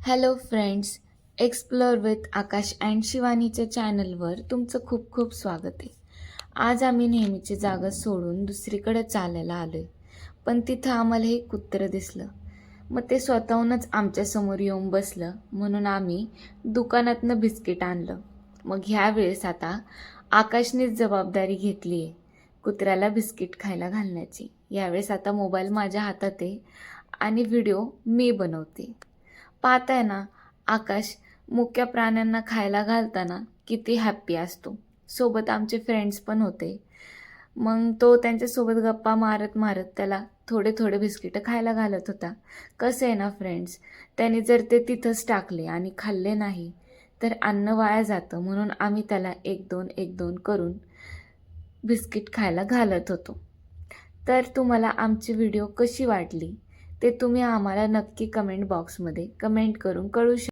Hello friends, explore with Akash and शिवानीच्या चॅनलवर तुमचं खूप खूप स्वागत आहे. आज आम्ही नेहमीची जागा सोडून दुसरीकडे चालायला आलो आहे, पण तिथं आम्हाला हे कुत्रं दिसलं. मग ते स्वतःहूनच आमच्यासमोर येऊन बसलं, म्हणून आम्ही दुकानातनं बिस्किट आणलं. मग ह्या वेळेस आता आकाशनेच जबाबदारी घेतली आहे कुत्र्याला बिस्किट खायला घालण्याची. यावेळेस आता मोबाईल माझ्या हातात आहे आणि व्हिडिओ मी बनवते. पाहताय ना, आकाश मुक्या प्राण्यांना खायला घालताना किती हॅप्पी असतो. सोबत आमचे फ्रेंड्स पण होते. मग तो त्यांच्यासोबत गप्पा मारत मारत त्याला थोडे थोडे बिस्किटं खायला घालत होता. कसं आहे ना फ्रेंड्स, त्याने जर ते तिथंच टाकले आणि खाल्ले नाही तर अन्न वाया जातं, म्हणून आम्ही त्याला एक दोन करून बिस्किट खायला घालत होतो. तर तुम्हाला आमची व्हिडिओ कशी वाटली ते तुम्ही आम्हाला नक्की कमेंट बॉक्समध्ये कमेंट करून कळू